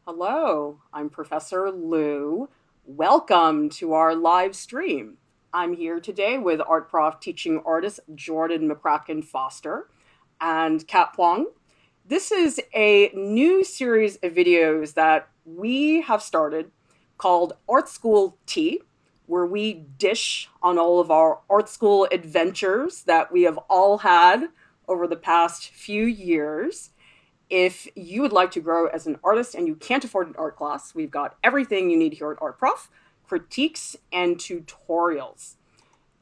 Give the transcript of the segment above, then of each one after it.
Hello, I'm Professor Lieu. Welcome to our live stream. I'm here today with art prof teaching artist Jordan McCracken-Foster and Kat Huang. This is a new series of videos that we have started called Art School Tea, where we dish on all of our art school adventures that we have all had over the past few years. If you would like to grow as an artist and you can't afford an art class, we've got everything you need here at Art Prof, critiques and tutorials.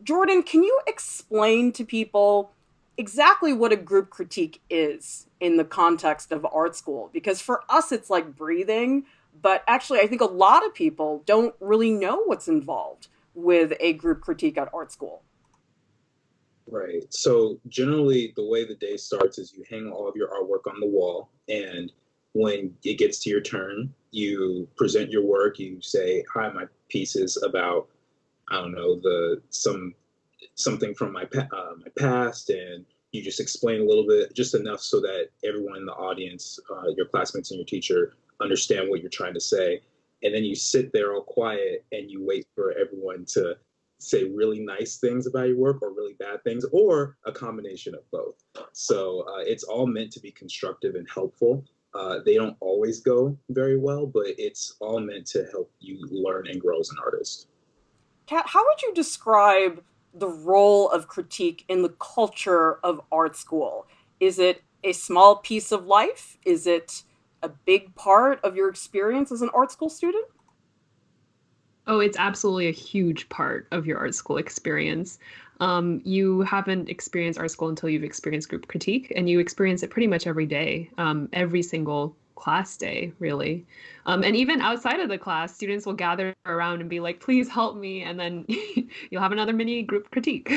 Jordan, can you explain to people exactly what a group critique is in the context of art school? Because for us, it's like breathing, but actually, I think a lot of people don't really know what's involved with a group critique at art school. Right. So generally, the way the day starts is you hang all of your artwork on the wall, and when it gets to your turn, you present your work. You say, "Hi, my piece is about I don't know something from my past," and you just explain a little bit, just enough so that everyone in the audience, your classmates and your teacher, understand what you're trying to say. And then you sit there all quiet and you wait for everyone to say really nice things about your work or really bad things or a combination of both. So it's all meant to be constructive and helpful. They don't always go very well, but it's all meant to help you learn and grow as an artist. Kat, how would you describe the role of critique in the culture of art school? Is it a small piece of life? Is it a big part of your experience as an art school student? Oh, it's absolutely a huge part of your art school experience. You haven't experienced art school until you've experienced group critique, and you experience it pretty much every day, every single class day, really. And even outside of the class, students will gather around and be like, please help me. And then you'll have another mini group critique.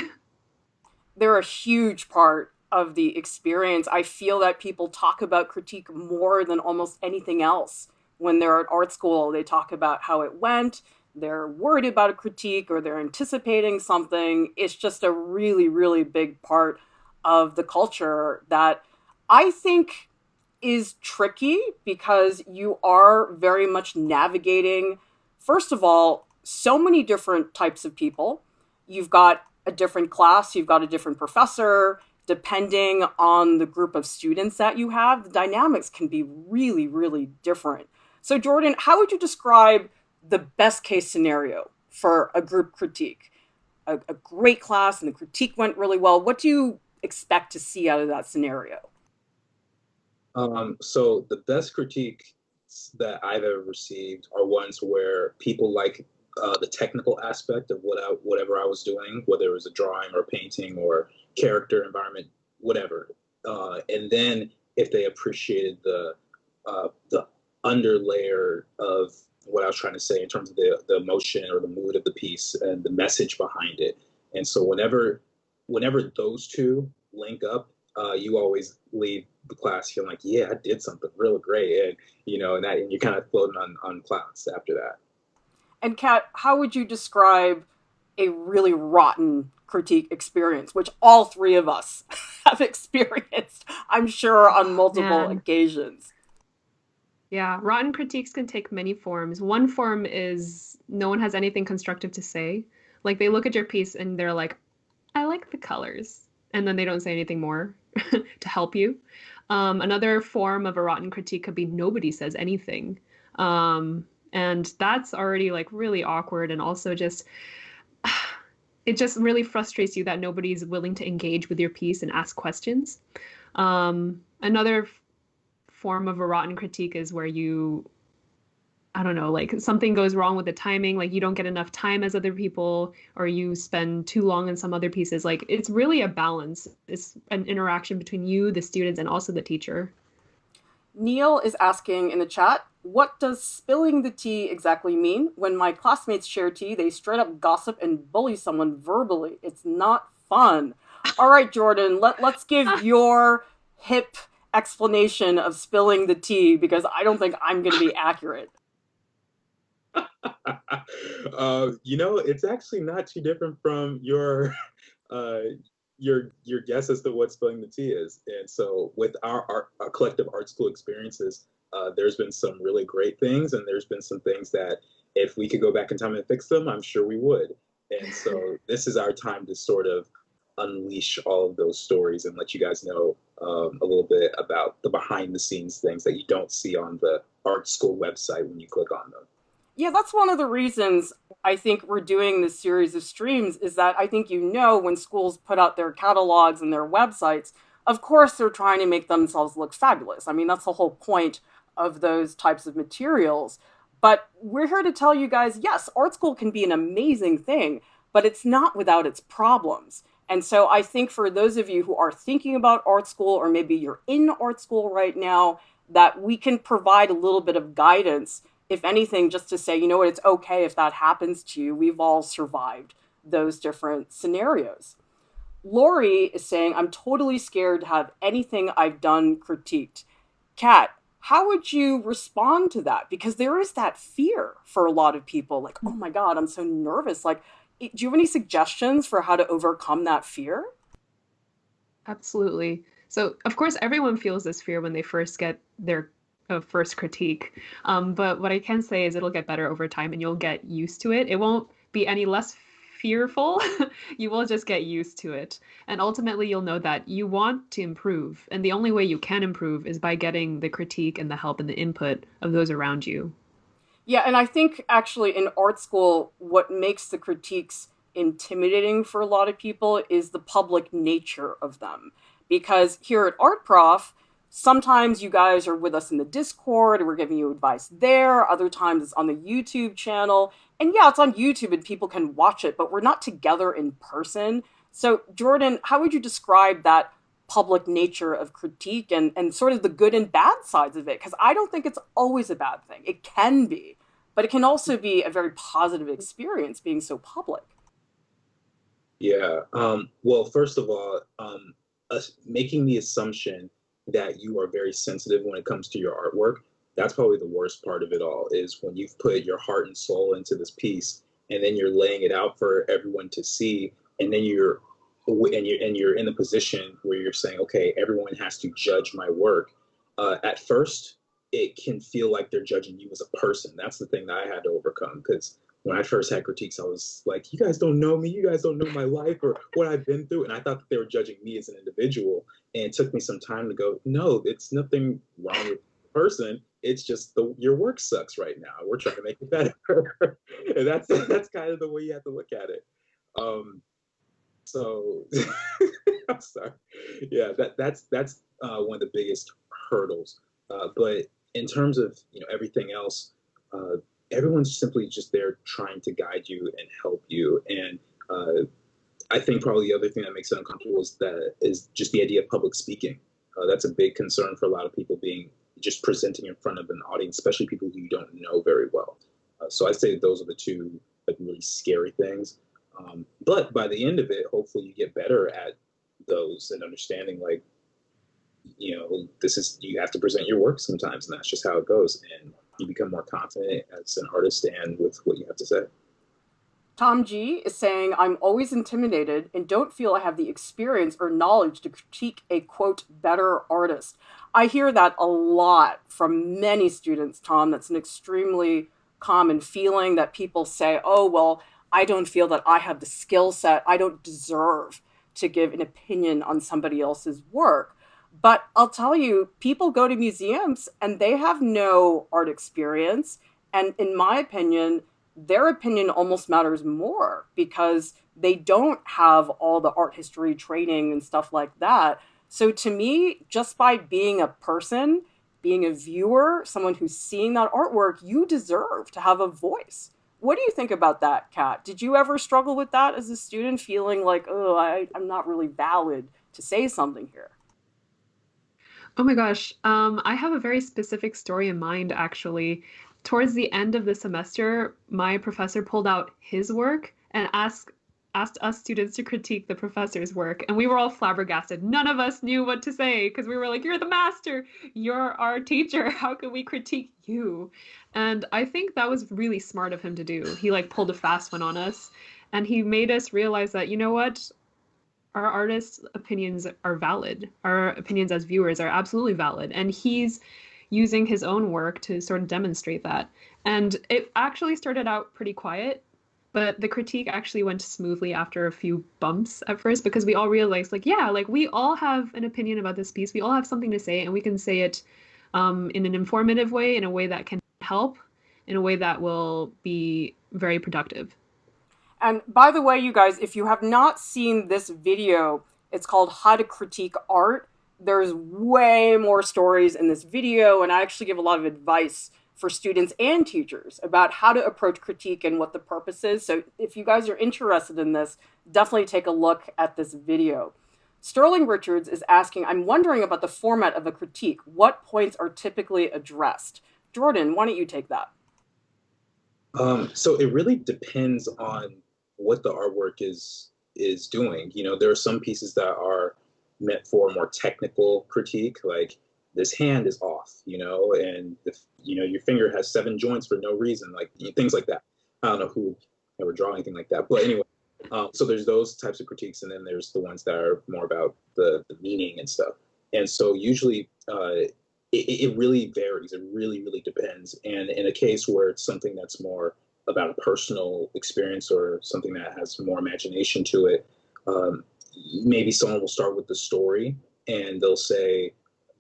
They're a huge part of the experience. I feel that people talk about critique more than almost anything else when they're at art school. They talk about how it went, they're worried about a critique, or they're anticipating something. It's just a really, really big part of the culture that I think is tricky because you are very much navigating, first of all, so many different types of people. You've got a different class, you've got a different professor. Depending on the group of students that you have, the dynamics can be really, really different. So, Jordan, how would you describe the best case scenario for a group critique? A great class and the critique went really well. What do you expect to see out of that scenario? So the best critiques that I've ever received are ones where people like the technical aspect of whatever I was doing, whether it was a drawing or painting or character, environment, whatever. And then if they appreciated the underlayer of what I was trying to say in terms of the emotion or the mood of the piece and the message behind it. And so whenever those two link up, you always leave the class feeling like, yeah, I did something really great, and and you're kind of floating on clouds after that. And Kat, how would you describe a really rotten critique experience, which all three of us have experienced, I'm sure, on Oh, multiple man. occasions? Yeah, rotten critiques can take many forms. One form is no one has anything constructive to say. Like they look at your piece and they're like, I like the colors. And then they don't say anything more to help you. Another form of a rotten critique could be nobody says anything. And that's already like really awkward and also just it just really frustrates you that nobody's willing to engage with your piece and ask questions. Another form of a rotten critique is where I don't know, like something goes wrong with the timing, like you don't get enough time as other people, or you spend too long in some other pieces. Like it's really a balance. It's an interaction between you, the students, and also the teacher. Neil is asking in the chat, what does spilling the tea exactly mean? When my classmates share tea, they straight up gossip and bully someone verbally. It's not fun. All right, Jordan, let's give your hip explanation of spilling the tea because I don't think I'm going to be accurate. It's actually not too different from uh, your guess as to what spilling the tea is. And so, with our collective art school experiences, There's been some really great things, and there's been some things that if we could go back in time and fix them, I'm sure we would. And so this is our time to sort of unleash all of those stories and let you guys know a little bit about the behind the scenes things that you don't see on the art school website when you click on them. Yeah, that's one of the reasons I think we're doing this series of streams is that I think when schools put out their catalogs and their websites, of course they're trying to make themselves look fabulous. I mean, that's the whole point of those types of materials. But we're here to tell you guys, yes, art school can be an amazing thing, but it's not without its problems. And so I think for those of you who are thinking about art school, or maybe you're in art school right now, that we can provide a little bit of guidance, if anything, just to say, you know what, it's okay if that happens to you. We've all survived those different scenarios. Lori is saying, I'm totally scared to have anything I've done critiqued. Kat, how would you respond to that? Because there is that fear for a lot of people, like, oh my God, I'm so nervous. Like, do you have any suggestions for how to overcome that fear? Absolutely. So, of course, everyone feels this fear when they first get their first critique. But what I can say is it'll get better over time and you'll get used to it. It won't be any less fearful. You will just get used to it. And ultimately, you'll know that you want to improve. And the only way you can improve is by getting the critique and the help and the input of those around you. Yeah, and I think actually in art school, what makes the critiques intimidating for a lot of people is the public nature of them. Because here at Art Prof, sometimes you guys are with us in the Discord and we're giving you advice there. Other times it's on the YouTube channel. And yeah, it's on YouTube and people can watch it, but we're not together in person. So Jordan, how would you describe that public nature of critique and sort of the good and bad sides of it? Because I don't think it's always a bad thing. It can be, but it can also be a very positive experience being so public. Yeah. Well, first of all, making the assumption that you are very sensitive when it comes to your artwork, that's probably the worst part of it all, is when you've put your heart and soul into this piece and then you're laying it out for everyone to see, and then you're in the position where you're saying, okay, everyone has to judge my work. At first, it can feel like they're judging you as a person. That's the thing that I had to overcome, because when I first had critiques, I was like, you guys don't know me. You guys don't know my life or what I've been through. And I thought that they were judging me as an individual. And it took me some time to go, no, it's nothing wrong with the person. It's just your work sucks right now. We're trying to make it better. And that's kind of the way you have to look at it. So I'm sorry. Yeah, that's one of the biggest hurdles. But in terms of everything else, everyone's simply just there trying to guide you and help you. And I think probably the other thing that makes it uncomfortable is just the idea of public speaking. That's a big concern for a lot of people, being just presenting in front of an audience, especially people who you don't know very well. So I'd say those are the two really scary things. But by the end of it, hopefully you get better at those and understanding, like, you have to present your work sometimes, and that's just how it goes. And you become more confident as an artist and with what you have to say. Tom G is saying, I'm always intimidated and don't feel I have the experience or knowledge to critique a, quote, better artist. I hear that a lot from many students, Tom. That's an extremely common feeling, that people say, oh, well, I don't feel that I have the skill set. I don't deserve to give an opinion on somebody else's work. But I'll tell you, people go to museums and they have no art experience. And in my opinion, their opinion almost matters more because they don't have all the art history training and stuff like that. So to me, just by being a person, being a viewer, someone who's seeing that artwork, you deserve to have a voice. What do you think about that, Kat? Did you ever struggle with that as a student, feeling like, oh, I'm not really valid to say something here? Oh my gosh. I have a very specific story in mind, actually. Towards the end of the semester, my professor pulled out his work and asked us students to critique the professor's work. And we were all flabbergasted. None of us knew what to say because we were like, you're the master. You're our teacher. How can we critique you? And I think that was really smart of him to do. He pulled a fast one on us. And he made us realize that, you know what? Our artists' opinions are valid. Our opinions as viewers are absolutely valid. And he's using his own work to sort of demonstrate that. And it actually started out pretty quiet, but the critique actually went smoothly after a few bumps at first because we all realized, like, yeah, like we all have an opinion about this piece. We all have something to say, and we can say it in an informative way, in a way that can help, in a way that will be very productive. And by the way, you guys, if you have not seen this video, it's called How to Critique Art. There's way more stories in this video, and I actually give a lot of advice for students and teachers about how to approach critique and what the purpose is. So if you guys are interested in this, definitely take a look at this video. Sterling Richards is asking, I'm wondering about the format of a critique. What points are typically addressed? Jordan, why don't you take that? So it really depends on what the artwork is doing. You know, there are some pieces that are meant for more technical critique, like this hand is off, you know, and your finger has 7 joints for no reason, like things like that. I don't know who would ever draw anything like that, but anyway. So there's those types of critiques, and then there's the ones that are more about the meaning and stuff. And so usually it really varies. It really, really depends. And in a case where it's something that's more about a personal experience or something that has more imagination to it, maybe someone will start with the story and they'll say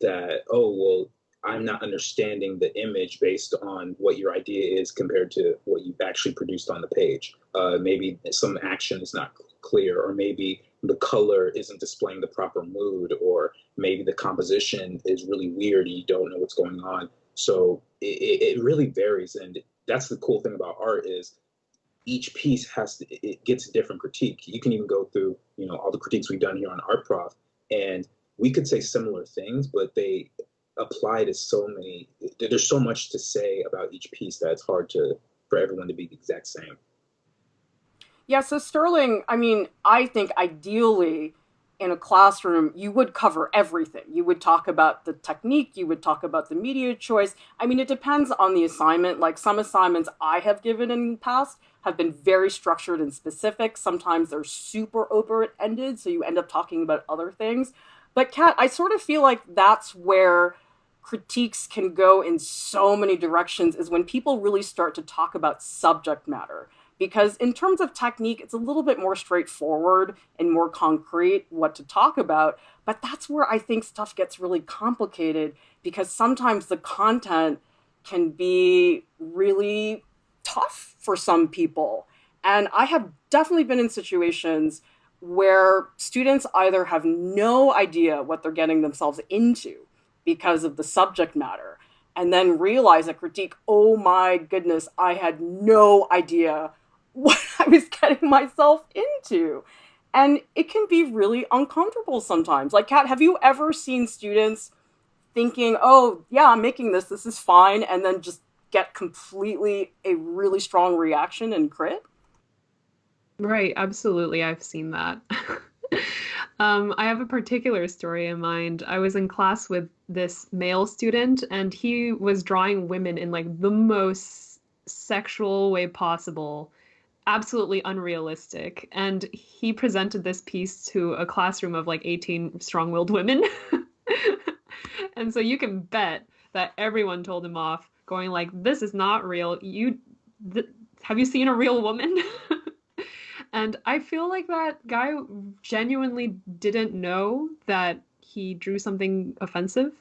that, oh, well, I'm not understanding the image based on what your idea is compared to what you've actually produced on the page. Maybe some action is not clear, or maybe the color isn't displaying the proper mood, or maybe the composition is really weird and you don't know what's going on. So it really varies. And that's the cool thing about art is each piece it gets a different critique. You can even go through, all the critiques we've done here on Art Prof, and we could say similar things, but they apply to so many, there's so much to say about each piece that it's hard for everyone to be the exact same. Yeah, so Sterling, I mean, I think ideally in a classroom, you would cover everything. You would talk about the technique, you would talk about the media choice. I mean, it depends on the assignment. Like some assignments I have given in the past have been very structured and specific. Sometimes they're super open-ended, so you end up talking about other things. But Kat, I sort of feel like that's where critiques can go in so many directions, is when people really start to talk about subject matter. Because in terms of technique, it's a little bit more straightforward and more concrete what to talk about. But that's where I think stuff gets really complicated, because sometimes the content can be really tough for some people. And I have definitely been in situations where students either have no idea what they're getting themselves into because of the subject matter, and then realize at critique, oh my goodness, I had no idea what I was getting myself into. And it can be really uncomfortable sometimes. Like, Kat, have you ever seen students thinking, oh, yeah, I'm making this is fine, and then just get completely a really strong reaction and crit? Right, absolutely. I've seen that. I have a particular story in mind. I was in class with this male student, and he was drawing women in like the most sexual way possible, absolutely unrealistic. And he presented this piece to a classroom of like 18 strong-willed women. And so you can bet that everyone told him off, going like, "This is not real. Have you seen a real woman?" And I feel like that guy genuinely didn't know that he drew something offensive.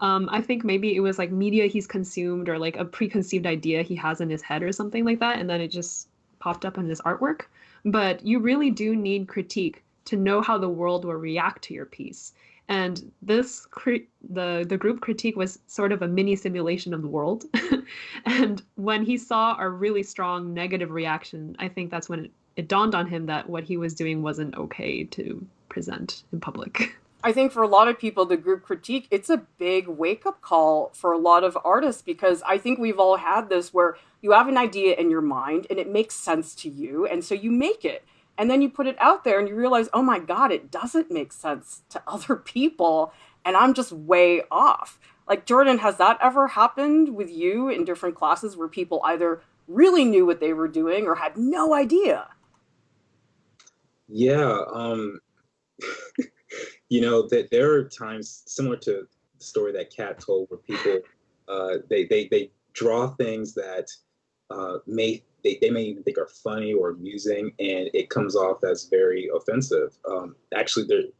I think maybe it was like media he's consumed, or like a preconceived idea he has in his head or something like that, and then it just popped up in his artwork. But you really do need critique to know how the world will react to your piece. And the group critique was sort of a mini simulation of the world. And when he saw a really strong negative reaction, I think that's when it dawned on him that what he was doing wasn't okay to present in public. I think for a lot of people, the group critique, it's a big wake-up call for a lot of artists, because I think we've all had this where you have an idea in your mind and it makes sense to you, and so you make it. And then you put it out there and you realize, oh my God, it doesn't make sense to other people, and I'm just way off. Like, Jordan, has that ever happened with you in different classes where people either really knew what they were doing or had no idea? Yeah, that there are times similar to the story that Kat told, where people They draw things that they may even think are funny or amusing, and it comes off as very offensive. Actually,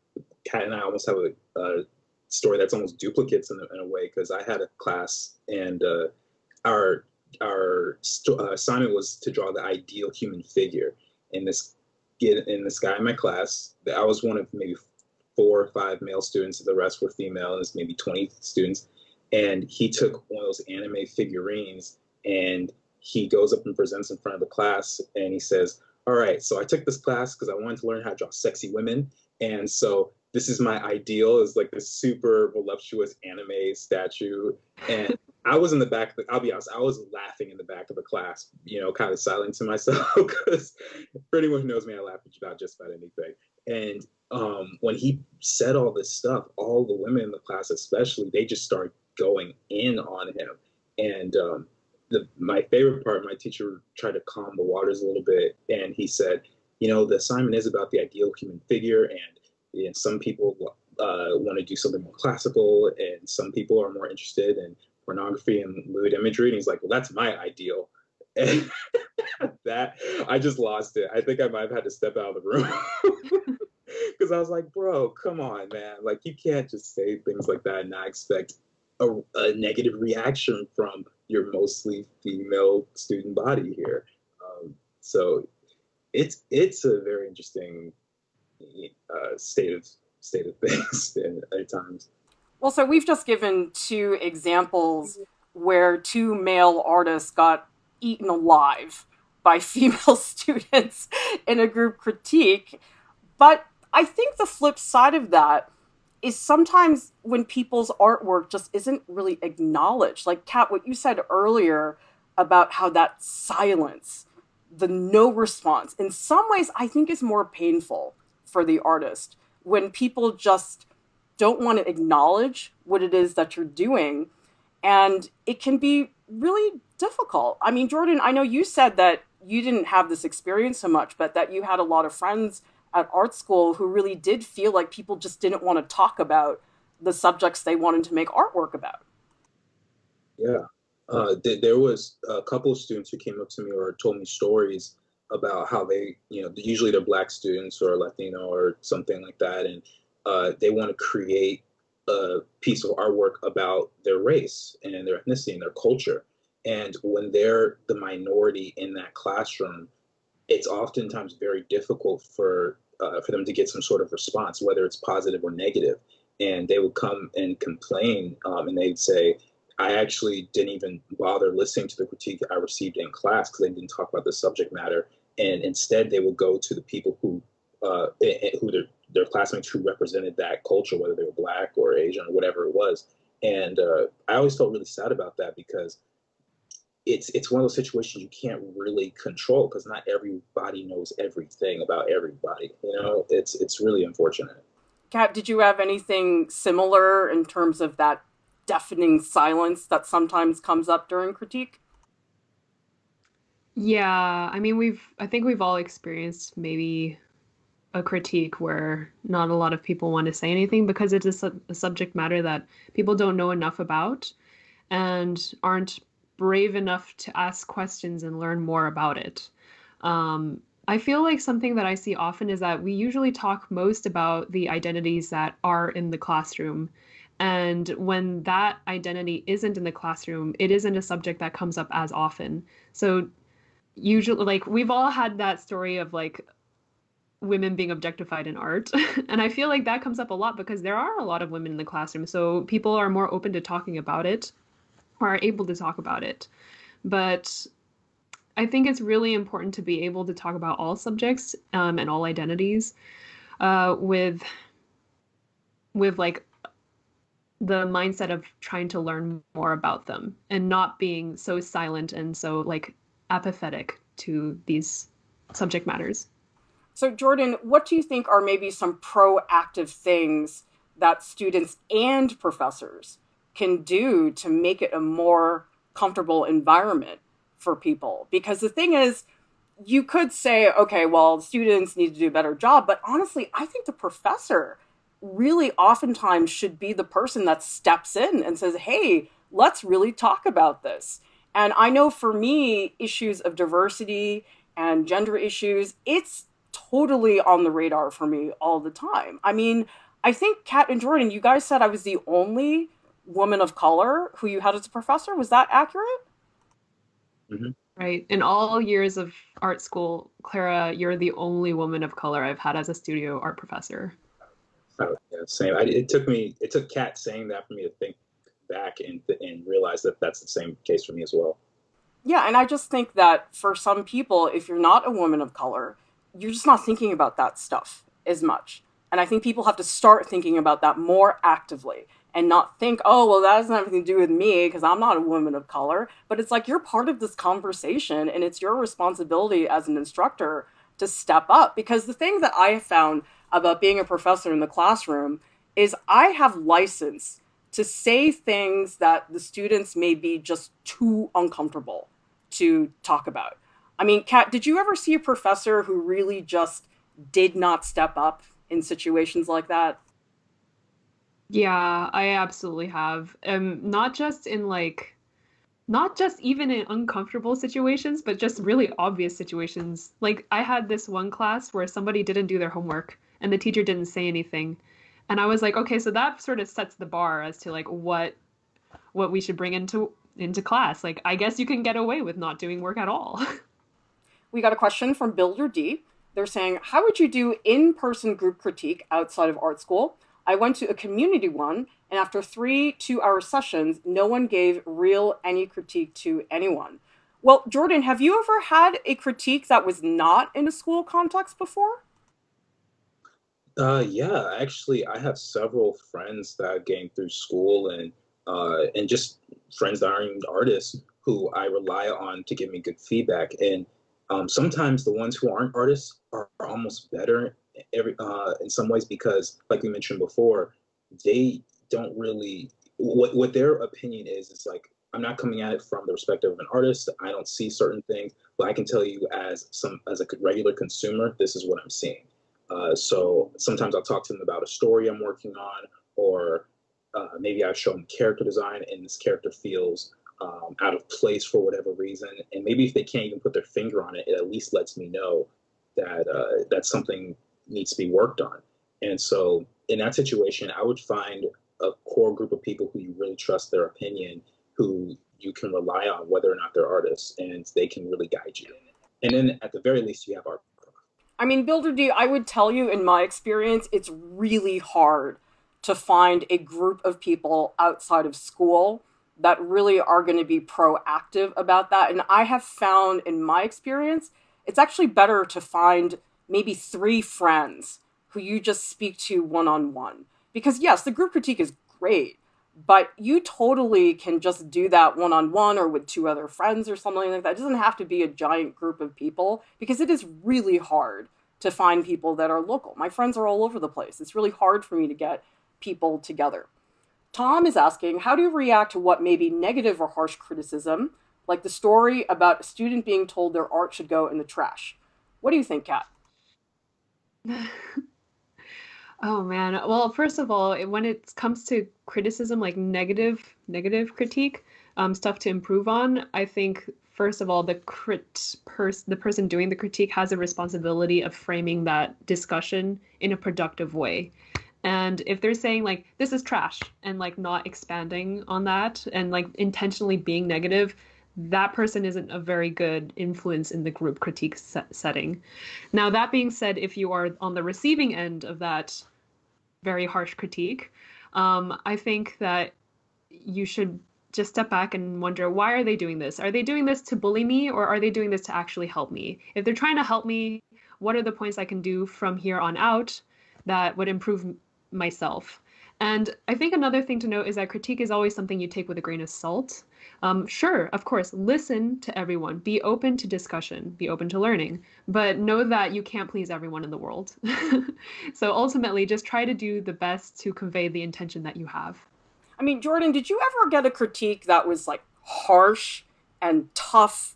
Kat and I almost have a story that's almost duplicates in a way, because I had a class, and our assignment was to draw the ideal human figure. And this guy in my class, I was one of maybe 4 or 5 male students, the rest were female, and it's maybe 20 students. And he took one of those anime figurines, and he goes up and presents in front of the class, and he says, all right, so I took this class because I wanted to learn how to draw sexy women. And so this is my ideal, is like this super voluptuous anime statue. And I was in the back, I'll be honest, I was laughing in the back of the class, kind of silent to myself, because for anyone who knows me, I laugh about just about anything. And when he said all this stuff, all the women in the class, especially, they just started going in on him. And my favorite part, my teacher tried to calm the waters a little bit, and he said, the assignment is about the ideal human figure, and some people want to do something more classical, and some people are more interested in pornography and lewd imagery. And he's like, well, that's my ideal. And that, I just lost it. I think I might have had to step out of the room, because I was like, bro, come on, man. Like, you can't just say things like that and not expect a negative reaction from your mostly female student body here. So it's a very interesting state of things at times. Well, so we've just given 2 examples where 2 male artists got eaten alive by female students in a group critique. But I think the flip side of that is sometimes when people's artwork just isn't really acknowledged. Like, Kat, what you said earlier about how that silence, the no response, in some ways I think is more painful for the artist, when people just don't want to acknowledge what it is that you're doing. And it can be really difficult. I mean, Jordan, I know you said that you didn't have this experience so much, but that you had a lot of friends at art school who really did feel like people just didn't want to talk about the subjects they wanted to make artwork about. Yeah. There was a couple of students who came up to me or told me stories about how they, usually they're Black students or Latino or something like that, and they want to create a piece of artwork about their race and their ethnicity and their culture. And when they're the minority in that classroom, it's oftentimes very difficult for them to get some sort of response, whether it's positive or negative. And they would come and complain, and they'd say, I actually didn't even bother listening to the critique I received in class because they didn't talk about the subject matter. And instead, they would go to the people who their classmates who represented that culture, whether they were Black or Asian or whatever it was. And I always felt really sad about that, because it's one of those situations you can't really control, because not everybody knows everything about everybody. It's really unfortunate. Kat, did you have anything similar in terms of that deafening silence that sometimes comes up during critique? Yeah, I mean, I think we've all experienced maybe a critique where not a lot of people want to say anything because it is a subject matter that people don't know enough about and aren't brave enough to ask questions and learn more about it. I feel like something that I see often is that we usually talk most about the identities that are in the classroom. And when that identity isn't in the classroom, it isn't a subject that comes up as often. So usually, like, we've all had that story of like women being objectified in art. And I feel like that comes up a lot because there are a lot of women in the classroom. So people are more open to talking about it or are able to talk about it. But I think it's really important to be able to talk about all subjects and all identities with like the mindset of trying to learn more about them and not being so silent and so like apathetic to these subject matters. So, Jordan, what do you think are maybe some proactive things that students and professors can do to make it a more comfortable environment for people? Because the thing is, you could say, okay, well, students need to do a better job. But honestly, I think the professor really oftentimes should be the person that steps in and says, hey, let's really talk about this. And I know for me, issues of diversity and gender issues, it's totally on the radar for me all the time. I mean, I think Kat and Jordan, you guys said I was the only woman of color who you had as a professor. Was that accurate? Hmm. Right. In all years of art school, Clara, you're the only woman of color I've had as a studio art professor. So, yeah, same. It took Kat saying that for me to think back and realize that that's the same case for me as well. Yeah, and I just think that for some people, if you're not a woman of color, you're just not thinking about that stuff as much. And I think people have to start thinking about that more actively and not think, oh, well, that doesn't have anything to do with me because I'm not a woman of color. But it's like you're part of this conversation and it's your responsibility as an instructor to step up. Because the thing that I have found about being a professor in the classroom is I have license to say things that the students may be just too uncomfortable to talk about. I mean, Kat, did you ever see a professor who really just did not step up in situations like that? Yeah, I absolutely have. Not just in not just even in uncomfortable situations, but just really obvious situations. Like I had this one class where somebody didn't do their homework and the teacher didn't say anything. And I was like, okay, so that sort of sets the bar as to like what we should bring into class. Like I guess you can get away with not doing work at all. We got a question from Builder D. They're saying, how would you do in person group critique outside of art school? I went to a community one, and after 3 2-hour sessions, no one gave real any critique to anyone. Well, Jordan, have you ever had a critique that was not in a school context before? Yeah, actually, I have several friends that I gained through school and just friends that aren't even artists who I rely on to give me good feedback. And sometimes the ones who aren't artists are almost better in some ways because, like we mentioned before, they don't really what their opinion is like I'm not coming at it from the perspective of an artist. I don't see certain things, but I can tell you as a regular consumer, this is what I'm seeing. So sometimes I'll talk to them about a story I'm working on, or maybe I show them character design, and this character feels out of place for whatever reason. And maybe if they can't even put their finger on it, it at least lets me know that something needs to be worked on. And so in that situation, I would find a core group of people who you really trust their opinion, who you can rely on, whether or not they're artists, and they can really guide you. And then at the very least, you have art. I mean, Builder D, I would tell you in my experience, it's really hard to find a group of people outside of school that really are going to be proactive about that. And I have found in my experience, it's actually better to find maybe 3 friends who you just speak to one on one. Because, yes, the group critique is great, but you totally can just do that one on one or with 2 other friends or something like that. It doesn't have to be a giant group of people because it is really hard to find people that are local. My friends are all over the place. It's really hard for me to get people together. Tom is asking, how do you react to what may be negative or harsh criticism, like the story about a student being told their art should go in the trash? What do you think, Kat? Oh man. Well, first of all, when it comes to criticism, like negative critique, stuff to improve on, I think first of all, the person doing the critique has a responsibility of framing that discussion in a productive way. And if they're saying like this is trash and like not expanding on that and like intentionally being negative, that person isn't a very good influence in the group critique setting. Now, that being said, if you are on the receiving end of that very harsh critique, I think that you should just step back and wonder, why are they doing this? Are they doing this to bully me, or are they doing this to actually help me? If they're trying to help me, what are the points I can do from here on out that would improve myself? And I think another thing to note is that critique is always something you take with a grain of salt. Sure, of course, listen to everyone, be open to discussion, be open to learning, but know that you can't please everyone in the world. So ultimately, just try to do the best to convey the intention that you have. I mean, Jordan, did you ever get a critique that was like harsh and tough,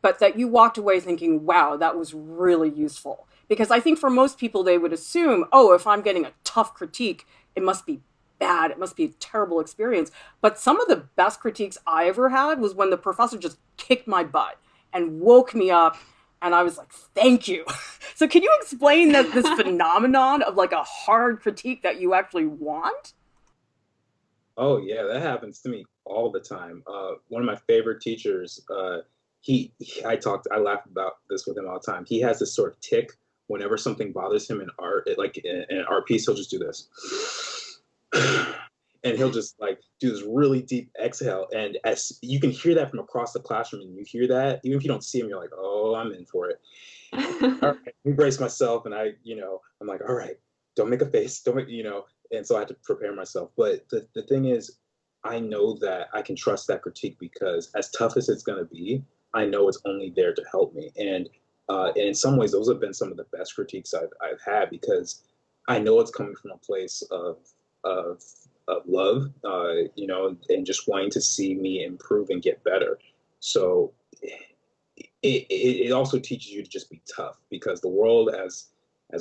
but that you walked away thinking, wow, that was really useful? Because I think for most people, they would assume, oh, if I'm getting a tough critique, it must be bad. It must be a terrible experience. But some of the best critiques I ever had was when the professor just kicked my butt and woke me up, and I was like, thank you. So can you explain that this phenomenon of like a hard critique that you actually want? Oh yeah, that happens to me all the time. One of my favorite teachers, I laugh about this with him all the time. He has this sort of tick whenever something bothers him in art, like in an art piece, he'll just do this. And he'll just like do this really deep exhale. And as you can hear that from across the classroom, and you hear that, even if you don't see him, you're like, oh, I'm in for it. All right, embrace myself. And I'm like, all right, don't make a face, don't make, and so I had to prepare myself. But the thing is, I know that I can trust that critique because as tough as it's going to be, I know it's only there to help me. And in some ways, those have been some of the best critiques I've had because I know it's coming from a place of, of love, and just wanting to see me improve and get better. So it also teaches you to just be tough because the world, as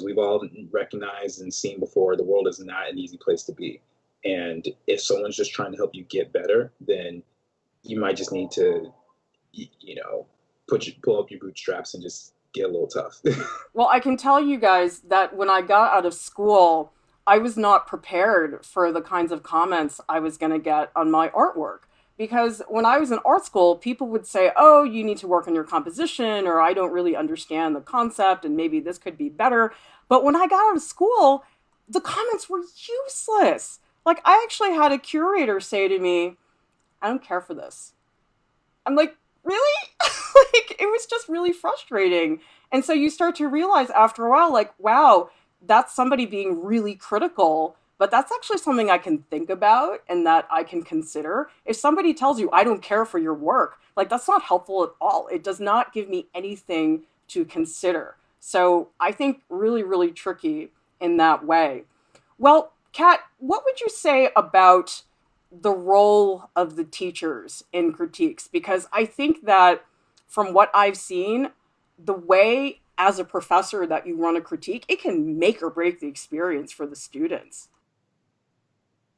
we've all recognized and seen before, the world is not an easy place to be. And if someone's just trying to help you get better, then you might just need to, pull up your bootstraps and just get a little tough. Well, I can tell you guys that when I got out of school, I was not prepared for the kinds of comments I was going to get on my artwork. Because when I was in art school, people would say, oh, you need to work on your composition, or I don't really understand the concept, and maybe this could be better. But when I got out of school, the comments were useless. Like, I actually had a curator say to me, I don't care for this. I'm like, really? Like, it was just really frustrating. And so you start to realize after a while, like, wow, that's somebody being really critical, but that's actually something I can think about and that I can consider. If somebody tells you, I don't care for your work, like, that's not helpful at all. It does not give me anything to consider. So I think really, really tricky in that way. Well, Kat, what would you say about the role of the teachers in critiques? Because I think that from what I've seen, the way as a professor that you run a critique, it can make or break the experience for the students.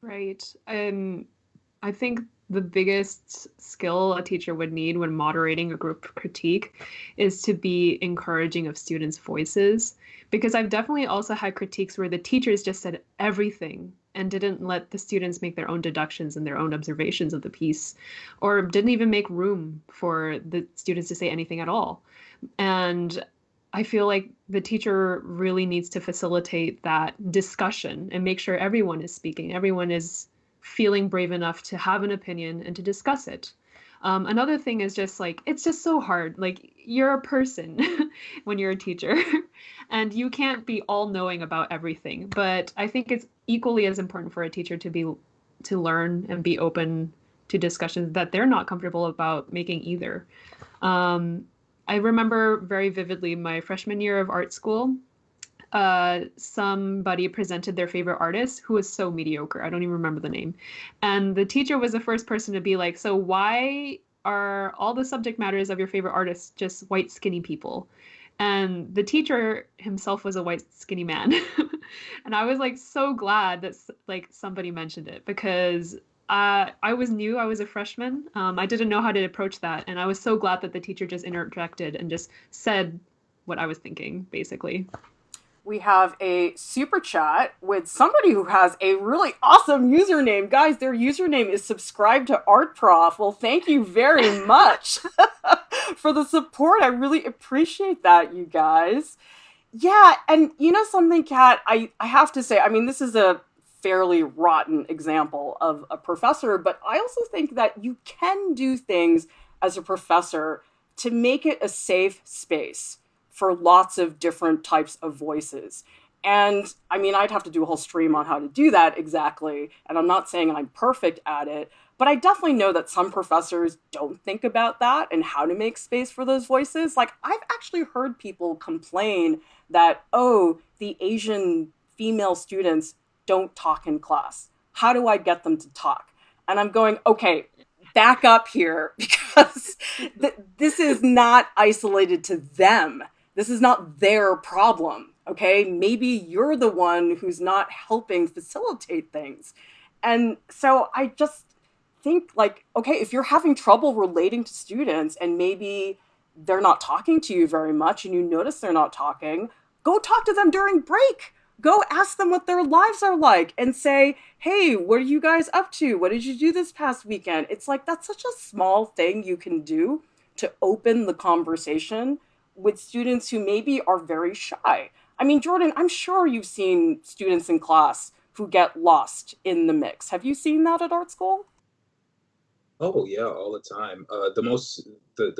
Right. I think the biggest skill a teacher would need when moderating a group critique is to be encouraging of students' voices. Because I've definitely also had critiques where the teachers just said everything and didn't let the students make their own deductions and their own observations of the piece, or didn't even make room for the students to say anything at all. And I feel like the teacher really needs to facilitate that discussion and make sure everyone is speaking, everyone is feeling brave enough to have an opinion and to discuss it. Another thing is just like, it's just so hard. Like, you're a person when you're a teacher, and you can't be all knowing about everything. But I think it's equally as important for a teacher to learn and be open to discussions that they're not comfortable about making either. Um, I remember very vividly my freshman year of art school. Somebody presented their favorite artist who was so mediocre. I don't even remember the name. And the teacher was the first person to be like, so why are all the subject matters of your favorite artists just white, skinny people? And the teacher himself was a white, skinny man. And I was like so glad that like somebody mentioned it because I was new. I was a freshman. I didn't know how to approach that. And I was so glad that the teacher just interjected and just said what I was thinking, basically. We have a super chat with somebody who has a really awesome username. Guys, their username is subscribe to Art Prof. Well, thank you very much for the support. I really appreciate that, you guys. Yeah, and you know something, Kat, I have to say, I mean, this is a fairly rotten example of a professor, but I also think that you can do things as a professor to make it a safe space for lots of different types of voices. And I mean, I'd have to do a whole stream on how to do that exactly. And I'm not saying I'm perfect at it, but I definitely know that some professors don't think about that and how to make space for those voices. Like, I've actually heard people complain that, oh, the Asian female students don't talk in class. How do I get them to talk? And I'm going, okay, back up here because this is not isolated to them. This is not their problem, okay? Maybe you're the one who's not helping facilitate things. And so I just think like, okay, if you're having trouble relating to students and maybe they're not talking to you very much and you notice they're not talking, go talk to them during break. Go ask them what their lives are like and say, hey, what are you guys up to? What did you do this past weekend? It's like that's such a small thing you can do to open the conversation with students who maybe are very shy. I mean, Jordan, I'm sure you've seen students in class who get lost in the mix. Have you seen that at art school? Oh yeah, all the time. The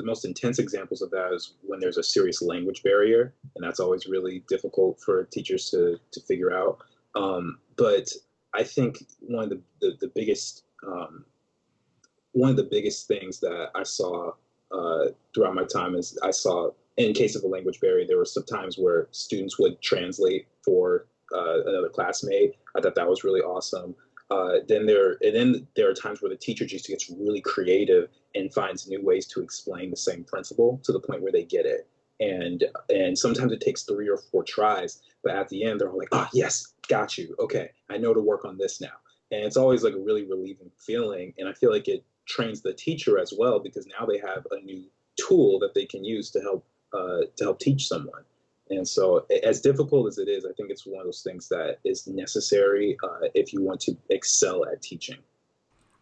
most intense examples of that is when there's a serious language barrier, and that's always really difficult for teachers to figure out. But I think the biggest one of the biggest things that I saw throughout my time is I saw, in case of a language barrier, there were some times where students would translate for another classmate. I thought that was really awesome. Then there are times where the teacher just gets really creative and finds new ways to explain the same principle to the point where they get it. And sometimes it takes 3 or 4 tries, but at the end they're all like, "Ah, yes, got you. Okay, I know to work on this now." And it's always like a really relieving feeling, and I feel like it trains the teacher as well because now they have a new tool that they can use to help teach someone. And so, as difficult as it is, I think it's one of those things that is necessary if you want to excel at teaching.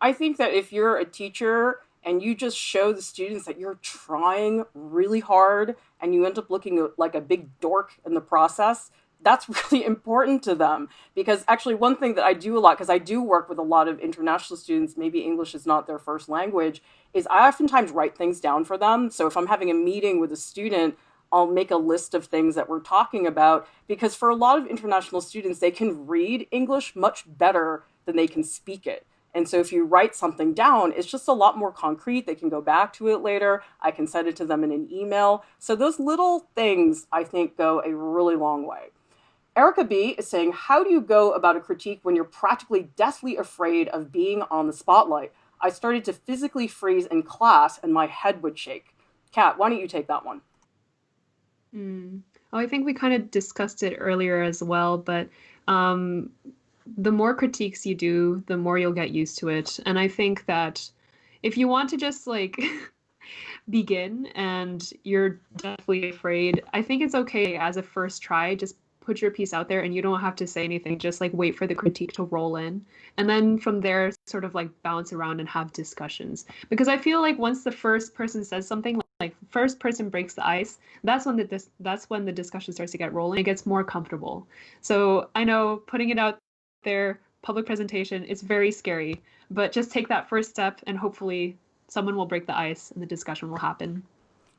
I think that if you're a teacher and you just show the students that you're trying really hard and you end up looking like a big dork in the process, that's really important to them. Because actually, one thing that I do a lot, because I do work with a lot of international students, maybe English is not their first language, is I oftentimes write things down for them. So if I'm having a meeting with a student, I'll make a list of things that we're talking about because for a lot of international students, they can read English much better than they can speak it. And so if you write something down, it's just a lot more concrete. They can go back to it later. I can send it to them in an email. So those little things, I think, go a really long way. Erica B is saying, how do you go about a critique when you're practically deathly afraid of being on the spotlight? I started to physically freeze in class and my head would shake. Kat, why don't you take that one? Mm. Oh, I think we kind of discussed it earlier as well, but um, the more critiques you do, the more you'll get used to it. And I think that if you want to just like begin and you're definitely afraid, I think it's okay as a first try, just put your piece out there and you don't have to say anything, just like wait for the critique to roll in. And then from there, sort of like bounce around and have discussions. Because I feel like once the first person says something, like first person breaks the ice, that's when the discussion starts to get rolling. It gets more comfortable. So I know putting it out there, public presentation, it's very scary, but just take that first step and hopefully someone will break the ice and the discussion will happen.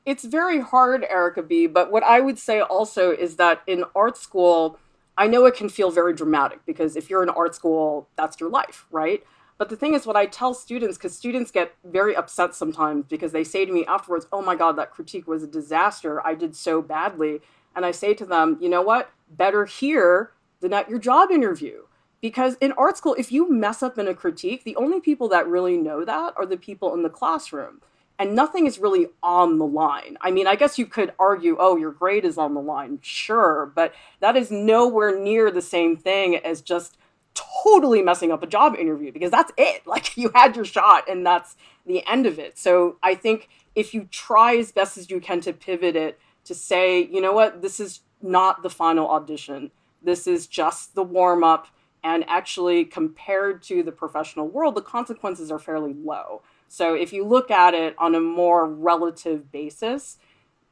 It's very hard, Erica B, but what I would say also is that in art school, I know it can feel very dramatic because if you're in art school, that's your life, right? But the thing is, what I tell students, because students get very upset sometimes because they say to me afterwards, oh my God, that critique was a disaster. I did so badly. And I say to them, you know what? Better here than at your job interview. Because in art school, if you mess up in a critique, the only people that really know that are the people in the classroom. And nothing is really on the line. I mean, I guess you could argue, oh, your grade is on the line, sure, but that is nowhere near the same thing as just totally messing up a job interview because that's it. Like you had your shot and that's the end of it. So I think if you try as best as you can to pivot it to say, you know what, this is not the final audition. This is just the warm up. And actually, compared to the professional world, the consequences are fairly low. So if you look at it on a more relative basis,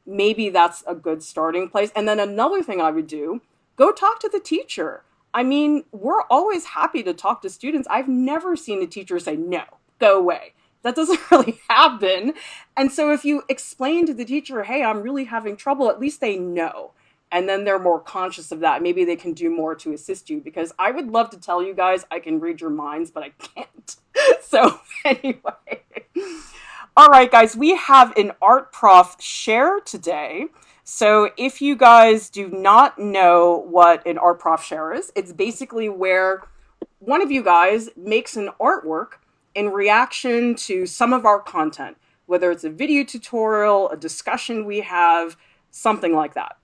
maybe that's a good starting place. And then another thing I would do, go talk to the teacher. I mean, we're always happy to talk to students. I've never seen a teacher say, no, go away. That doesn't really happen. And so if you explain to the teacher, hey, I'm really having trouble, at least they know. And then they're more conscious of that. Maybe they can do more to assist you because I would love to tell you guys I can read your minds, but I can't. So anyway. All right, guys, we have an art prof share today. So if you guys do not know what an art prof share is, it's basically where one of you guys makes an artwork in reaction to some of our content, whether it's a video tutorial, a discussion we have, something like that.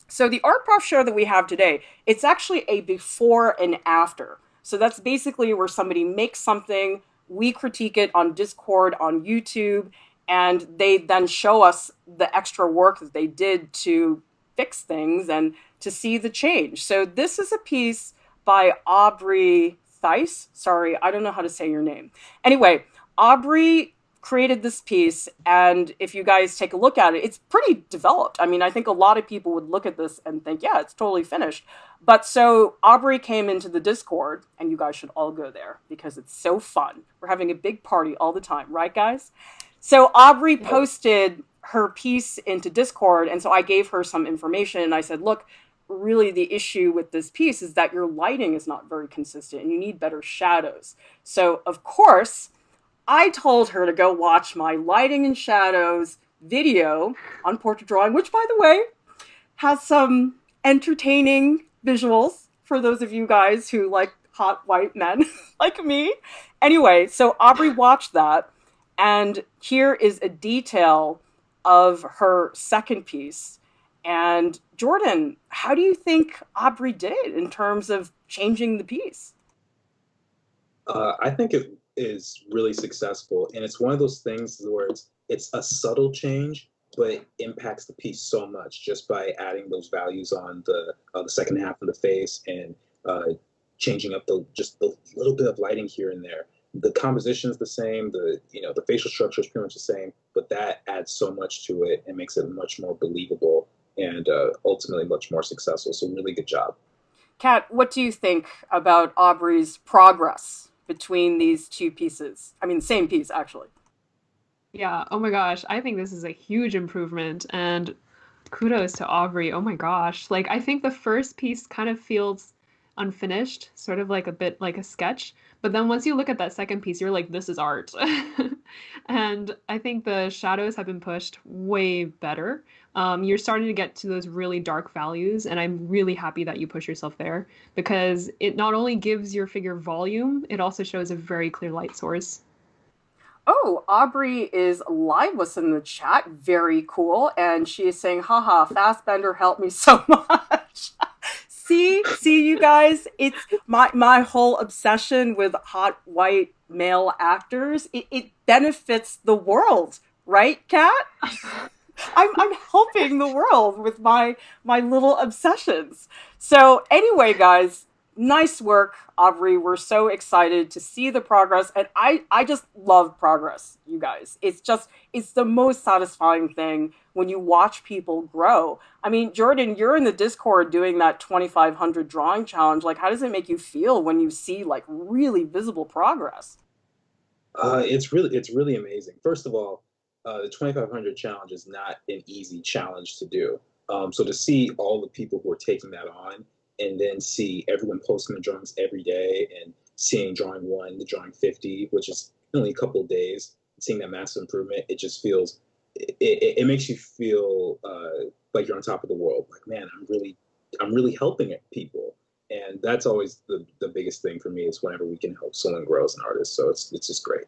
So the art prof share that we have today, it's actually a before and after. So that's basically where somebody makes something, we critique it on Discord, on YouTube, and they then show us the extra work that they did to fix things and to see the change. So this is a piece by Aubrey Thies. Sorry, I don't know how to say your name. Anyway, Aubrey created this piece, and if you guys take a look at it, it's pretty developed. I mean, I think a lot of people would look at this and think, yeah, it's totally finished. But so Aubrey came into the Discord, and you guys should all go there because it's so fun. We're having a big party all the time, right, guys? So Aubrey posted her piece into Discord, and so I gave her some information, and I said, look, really the issue with this piece is that your lighting is not very consistent, and you need better shadows. So, of course, I told her to go watch my lighting and shadows video on portrait drawing, which, by the way, has some entertaining visuals for those of you guys who like hot white men like me. Anyway, so Aubrey watched that, and here is a detail of her second piece. And Jordan, how do you think Aubrey did in terms of changing the piece? I think it is really successful, and it's one of those things where it's a subtle change, but it impacts the piece so much just by adding those values on the second half of the face and changing up just the little bit of lighting here and there. The composition is the same, the facial structure is pretty much the same, but that adds so much to it and makes it much more believable and ultimately much more successful. So really good job. Kat, what do you think about Aubrey's progress between these two pieces? I mean, same piece, actually. Yeah, oh my gosh, I think this is a huge improvement and kudos to Aubrey. Oh my gosh. Like I think the first piece kind of feels unfinished, sort of like a bit like a sketch, but then once you look at that second piece, you're like, this is art. And I think the shadows have been pushed way better. You're starting to get to those really dark values, and I'm really happy that you push yourself there because it not only gives your figure volume, it also shows a very clear light source. Oh, Aubrey is live with us in the chat. Very cool. And she is saying, haha, Fassbender helped me so much. See, you guys, it's my whole obsession with hot white male actors. It benefits the world, right, Kat? I'm helping the world with my little obsessions. So anyway, guys, nice work, Aubrey. We're so excited to see the progress, and I just love progress, you guys. It's the most satisfying thing when you watch people grow. I mean, Jordan, you're in the Discord doing that 2,500 drawing challenge. Like, how does it make you feel when you see like really visible progress? It's really amazing. First of all, the 2,500 challenge is not an easy challenge to do. So to see all the people who are taking that on, and then see everyone posting the drawings every day, and seeing drawing one, the drawing 50, which is only a couple of days, seeing that massive improvement, it just feels, it makes you feel like you're on top of the world. Like, man, I'm really helping people. And that's always the biggest thing for me is whenever we can help someone grow as an artist. So it's just great.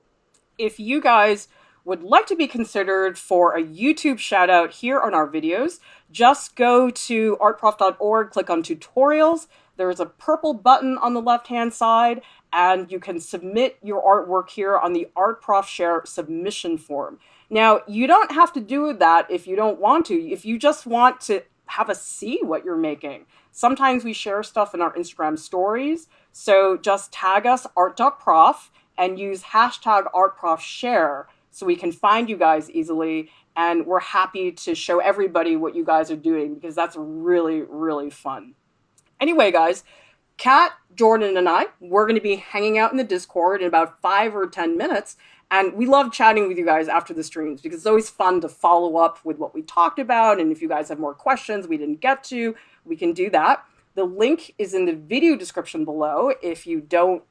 If you guys would like to be considered for a YouTube shout out here on our videos, just go to artprof.org, click on tutorials. There's a purple button on the left-hand side, and you can submit your artwork here on the Prof Share submission form. Now, you don't have to do that if you don't want to. If you just want to have us see what you're making. Sometimes we share stuff in our Instagram stories, so just tag us art.prof and use hashtag #ArtProfShare so we can find you guys easily, and we're happy to show everybody what you guys are doing because that's really, really fun. Anyway, guys, Kat, Jordan, and I, we're going to be hanging out in the Discord in about 5 or 10 minutes, and we love chatting with you guys after the streams because it's always fun to follow up with what we talked about, and if you guys have more questions we didn't get to, we can do that. The link is in the video description below if you don't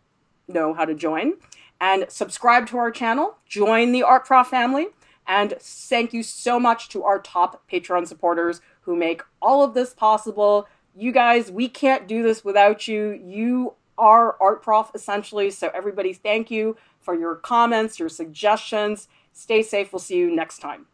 know how to join. And subscribe to our channel, join the Art Prof family, and thank you so much to our top Patreon supporters who make all of this possible. You guys, we can't do this without you. You are Art Prof essentially, so everybody thank you for your comments, your suggestions. Stay safe. We'll see you next time.